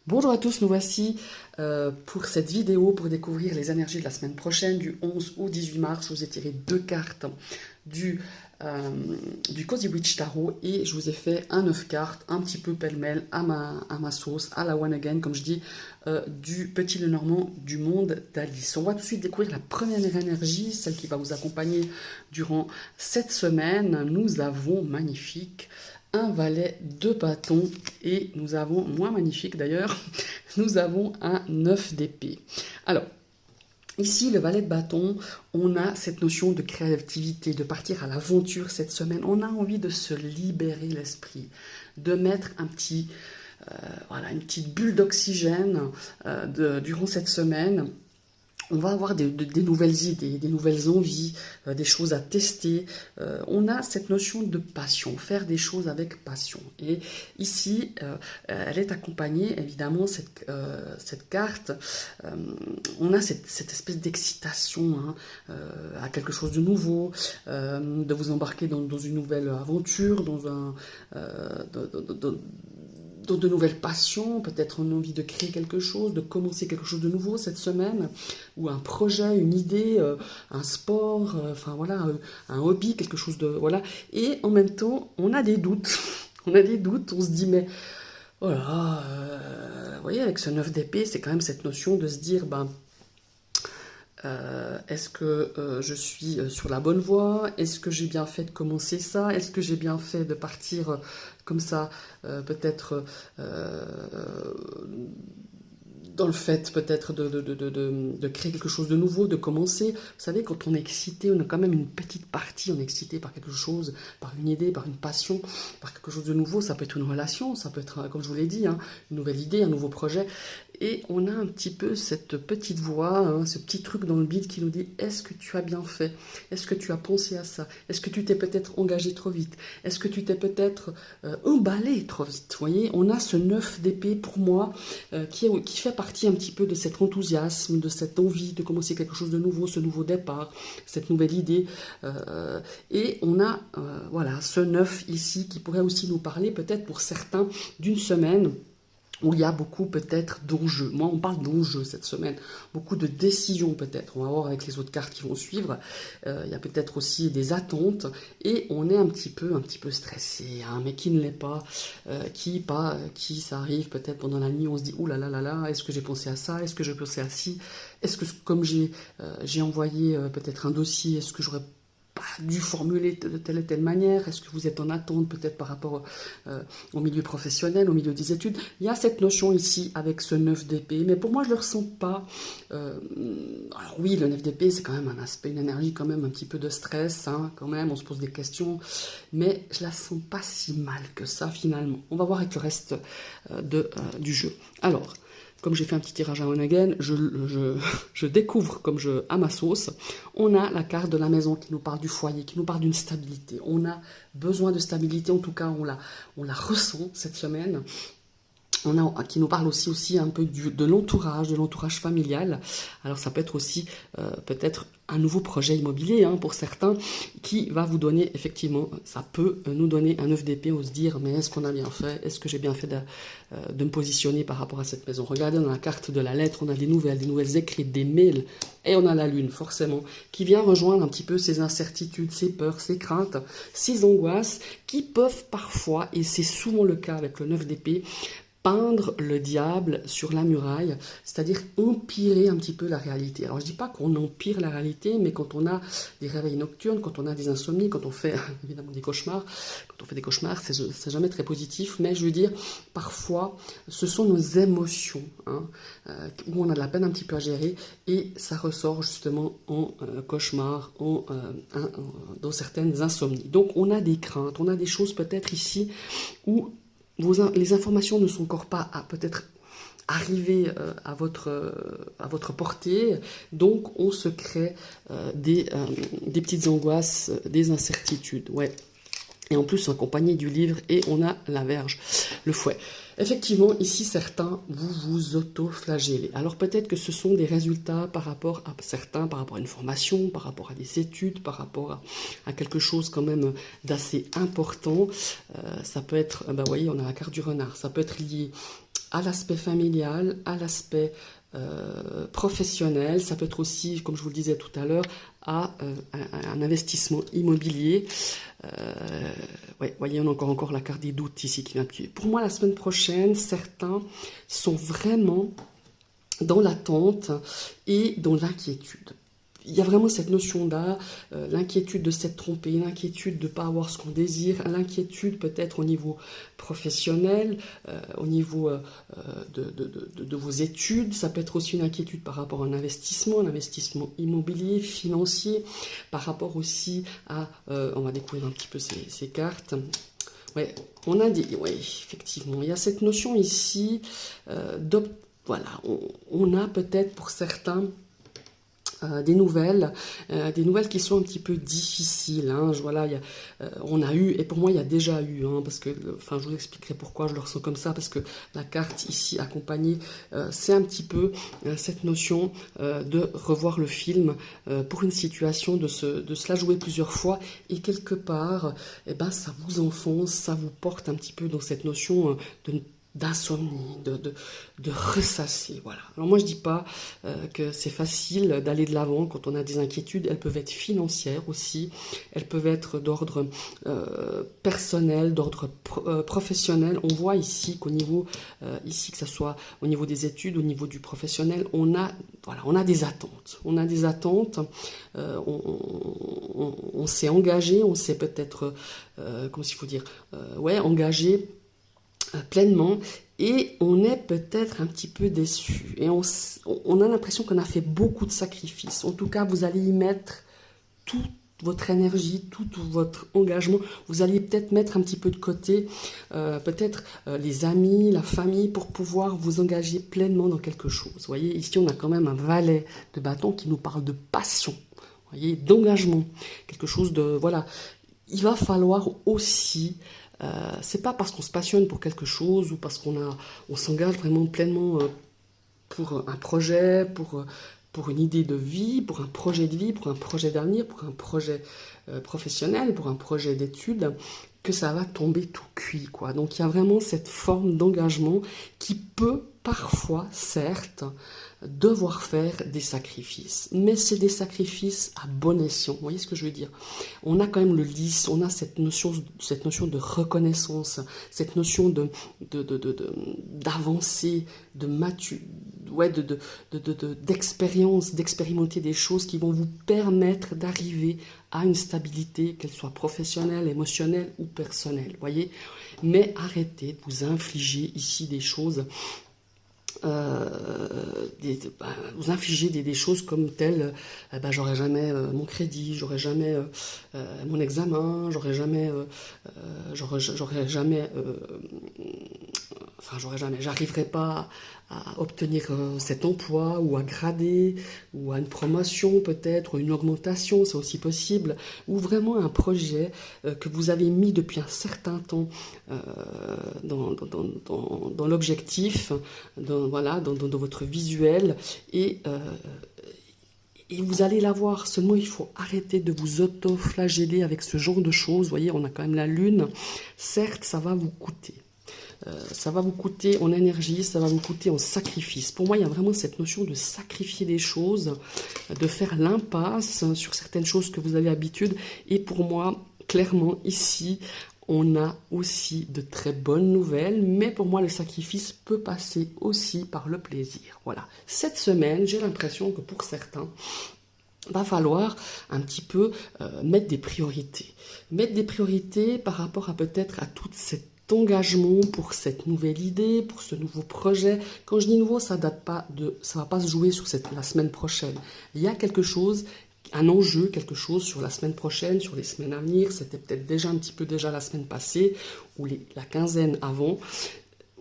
Bonjour à tous, nous voici pour cette vidéo pour découvrir les énergies de la semaine prochaine, du 11 au 18 mars. Je vous ai tiré deux cartes du, Cozy Witch Tarot et je vous ai fait un 9 cartes, un petit peu pêle-mêle à ma sauce, à la one again, comme je dis, du Petit Lenormand du monde d'Alice. On va tout de suite découvrir la première énergie, celle qui va vous accompagner durant cette semaine. Nous avons magnifique un valet de bâton et nous avons, moins magnifique d'ailleurs, nous avons un 9 d'épée. Alors, ici, le valet de bâton, on a cette notion de créativité, de partir à l'aventure cette semaine. On a envie de se libérer l'esprit, de mettre voilà, une petite bulle d'oxygène durant cette semaine. On va avoir des nouvelles idées, des nouvelles envies, des choses à tester. On a cette notion de passion, faire des choses avec passion. Et ici, elle est accompagnée, évidemment, cette carte, on a cette espèce d'excitation à quelque chose de nouveau, de vous embarquer dans une nouvelle aventure, dans de nouvelles passions, peut-être une envie de créer quelque chose, de commencer quelque chose de nouveau cette semaine, ou un projet, une idée, un sport, enfin voilà, un hobby, quelque chose de... Voilà. Et en même temps, on a des doutes. On a des doutes, on se dit, mais voilà, vous voyez, avec ce 9 d'épée, c'est quand même cette notion de se dire, ben, est-ce que je suis sur la bonne voie? Est-ce que j'ai bien fait de commencer ça? Est-ce que j'ai bien fait de partir comme ça, peut-être dans le fait peut-être de créer quelque chose de nouveau, de commencer. Vous savez, quand on est excité, on a quand même une petite partie, on est excité par quelque chose, par une idée, par une passion, par quelque chose de nouveau. Ça peut être une relation, ça peut être, comme je vous l'ai dit, hein, une nouvelle idée, un nouveau projet. Et on a un petit peu cette petite voix, hein, ce petit truc dans le bide qui nous dit: est-ce que tu as bien fait? Est-ce que tu as pensé à ça? Est-ce que tu t'es peut-être engagé trop vite? Est-ce que tu t'es peut-être emballé trop vite? Vous voyez, on a ce 9 d'épée pour moi qui fait partie un petit peu de cet enthousiasme, de cette envie de commencer quelque chose de nouveau, ce nouveau départ, cette nouvelle idée. Et on a voilà, ce 9 ici qui pourrait aussi nous parler peut-être pour certains d'une semaine où il y a beaucoup peut-être d'enjeux. Moi, on parle d'enjeux cette semaine. Beaucoup de décisions peut-être. On va voir avec les autres cartes qui vont suivre. Il y a peut-être aussi des attentes. Et on est un petit peu stressé, hein, mais qui ne l'est pas. Qui ça arrive peut-être pendant la nuit, on se dit: ouh là là là là, est-ce que j'ai pensé à ça? Est-ce que j'ai pensé à ci? Est-ce que comme j'ai envoyé peut-être un dossier, est-ce que j'aurais pas dû formuler de telle et telle manière? Est-ce que vous êtes en attente peut-être par rapport au milieu professionnel, au milieu des études? Il y a cette notion ici avec ce 9 d'épée, mais pour moi je ne le ressens pas. Alors oui, le 9 d'épée, c'est quand même un aspect, une énergie quand même un petit peu de stress, hein, quand même, on se pose des questions, mais je la sens pas si mal que ça finalement. On va voir avec le reste du jeu. Alors, comme j'ai fait un petit tirage à one again, je découvre à ma sauce. On a la carte de la maison qui nous parle du foyer, qui nous parle d'une stabilité. On a besoin de stabilité, en tout cas on la ressent cette semaine. Qui nous parle aussi un peu de l'entourage familial. Alors ça peut être aussi peut-être un nouveau projet immobilier, hein, pour certains, qui va vous donner, effectivement, ça peut nous donner un 9 d'épée, ou se dire: mais est-ce qu'on a bien fait? Est-ce que j'ai bien fait de me positionner par rapport à cette maison? Regardez, dans la carte de la lettre, on a des nouvelles écrites, des mails, et on a la lune, forcément, qui vient rejoindre un petit peu ces incertitudes, ces peurs, ces craintes, ces angoisses, qui peuvent parfois, et c'est souvent le cas avec le 9 d'épée, peindre le diable sur la muraille, c'est-à-dire empirer un petit peu la réalité. Alors je dis pas qu'on empire la réalité, mais quand on a des réveils nocturnes, quand on a des insomnies, quand on fait évidemment des cauchemars, c'est jamais très positif, mais je veux dire, parfois, ce sont nos émotions, hein, où on a de la peine un petit peu à gérer, et ça ressort justement en cauchemar, dans certaines insomnies. Donc on a des craintes, on a des choses peut-être ici où les informations ne sont encore pas peut-être arrivées à votre portée, donc on se crée des petites angoisses, des incertitudes, ouais. Et en plus, accompagné du livre, et on a la Vierge, le fouet. Effectivement, ici, certains, vous vous auto-flagellez. Alors peut-être que ce sont des résultats par rapport à certains, par rapport à une formation, par rapport à des études, par rapport à quelque chose quand même d'assez important. Ça peut être, ben, vous voyez, on a la carte du renard, ça peut être lié à l'aspect familial, à l'aspect professionnel, ça peut être aussi, comme je vous le disais tout à l'heure, à un investissement immobilier. Ouais, voyez, on a encore la carte des doutes ici qui vient appuyer. Pour moi, la semaine prochaine, certains sont vraiment dans l'attente et dans l'inquiétude. Il y a vraiment cette notion là, l'inquiétude de s'être trompé, l'inquiétude de ne pas avoir ce qu'on désire, l'inquiétude peut-être au niveau professionnel, au niveau de vos études. Ça peut être aussi une inquiétude par rapport à un investissement immobilier, financier, par rapport aussi à, on va découvrir un petit peu ces cartes. Ouais, ouais, effectivement, il y a cette notion ici, voilà, on a peut-être pour certains des nouvelles qui sont un petit peu difficiles. Hein. Voilà, on a eu, et pour moi il y a déjà eu, hein, parce que, enfin, je vous expliquerai pourquoi je le ressens comme ça, parce que la carte ici accompagnée, c'est un petit peu cette notion de revoir le film pour une situation, de se la jouer plusieurs fois, et quelque part, eh ben, ça vous enfonce, ça vous porte un petit peu dans cette notion d'insomnie, de ressasser, voilà. Alors moi je dis pas que c'est facile d'aller de l'avant quand on a des inquiétudes, elles peuvent être financières aussi, elles peuvent être d'ordre personnel, d'ordre professionnel. On voit ici qu'au niveau, ici que ce soit au niveau des études, au niveau du professionnel, on a des attentes, on s'est engagé, on s'est peut-être, comment il faut dire, ouais, engagé pleinement, et on est peut-être un petit peu déçu, et on a l'impression qu'on a fait beaucoup de sacrifices. En tout cas, vous allez y mettre toute votre énergie, tout votre engagement. Vous allez peut-être mettre un petit peu de côté, peut-être les amis, la famille, pour pouvoir vous engager pleinement dans quelque chose. Vous voyez, ici on a quand même un valet de bâton qui nous parle de passion, vous voyez, d'engagement, quelque chose de, voilà. Il va falloir aussi, c'est pas parce qu'on se passionne pour quelque chose ou parce on s'engage vraiment pleinement pour un projet, pour une idée de vie, pour un projet de vie, pour un projet d'avenir, pour un projet professionnel, pour un projet d'études, que ça va tomber tout cuit, quoi. Donc il y a vraiment cette forme d'engagement qui peut parfois, certes, devoir faire des sacrifices. Mais c'est des sacrifices à bon escient. Vous voyez ce que je veux dire? On a quand même le lys, on a cette notion de reconnaissance, cette notion d'avancer, ouais, d'expérience, d'expérimenter des choses qui vont vous permettre d'arriver à une stabilité, qu'elle soit professionnelle, émotionnelle ou personnelle. Voyez? Mais arrêtez de vous infliger ici des choses. Vous infliger des choses comme telles, j'aurai jamais mon crédit, j'aurai jamais mon examen, j'aurai jamais, j'arriverai pas à obtenir cet emploi, ou à grader, ou à une promotion peut-être, ou une augmentation, c'est aussi possible, ou vraiment un projet que vous avez mis depuis un certain temps dans l'objectif, dans votre visuel, et vous allez l'avoir. Seulement, il faut arrêter de vous auto-flageller avec ce genre de choses. Vous voyez, on a quand même la lune. Certes, ça va vous coûter. Ça va vous coûter en énergie, ça va vous coûter en sacrifice. Pour moi, il y a vraiment cette notion de sacrifier des choses, de faire l'impasse sur certaines choses que vous avez l'habitude. Et pour moi, clairement, ici, on a aussi de très bonnes nouvelles, mais pour moi, le sacrifice peut passer aussi par le plaisir. Voilà. Cette semaine, j'ai l'impression que pour certains, va falloir un petit peu mettre des priorités. Mettre des priorités par rapport à peut-être à toute cette engagement pour cette nouvelle idée, pour ce nouveau projet. Quand je dis nouveau, ça va pas se jouer sur la semaine prochaine. Il y a quelque chose, un enjeu, quelque chose sur la semaine prochaine, sur les semaines à venir. C'était peut-être déjà un petit peu la semaine passée, ou la quinzaine avant,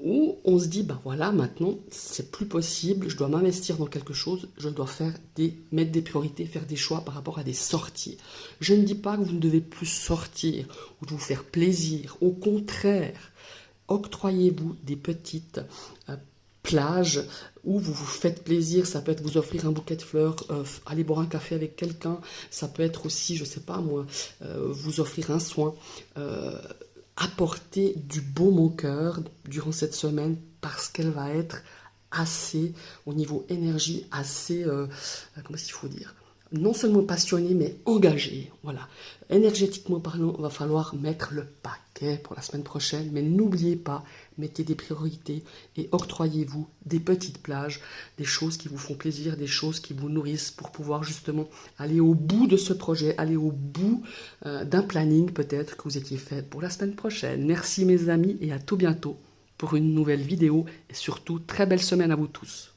où on se dit, ben voilà, maintenant, c'est plus possible, je dois m'investir dans quelque chose, je dois mettre des priorités, faire des choix par rapport à des sorties. Je ne dis pas que vous ne devez plus sortir ou de vous faire plaisir. Au contraire, Octroyez-vous des petites plage où vous vous faites plaisir. Ça peut être vous offrir un bouquet de fleurs, aller boire un café avec quelqu'un. Ça peut être aussi, je sais pas moi, vous offrir un soin. Apporter du baume au cœur durant cette semaine parce qu'elle va être assez, au niveau énergie, assez, comment il faut dire, non seulement passionné, mais engagé. Voilà. Énergétiquement parlant, il va falloir mettre le paquet pour la semaine prochaine, mais n'oubliez pas, mettez des priorités et octroyez-vous des petites plages, des choses qui vous font plaisir, des choses qui vous nourrissent pour pouvoir justement aller au bout de ce projet, aller au bout d'un planning peut-être que vous étiez fait pour la semaine prochaine. Merci mes amis et à tout bientôt pour une nouvelle vidéo et surtout très belle semaine à vous tous.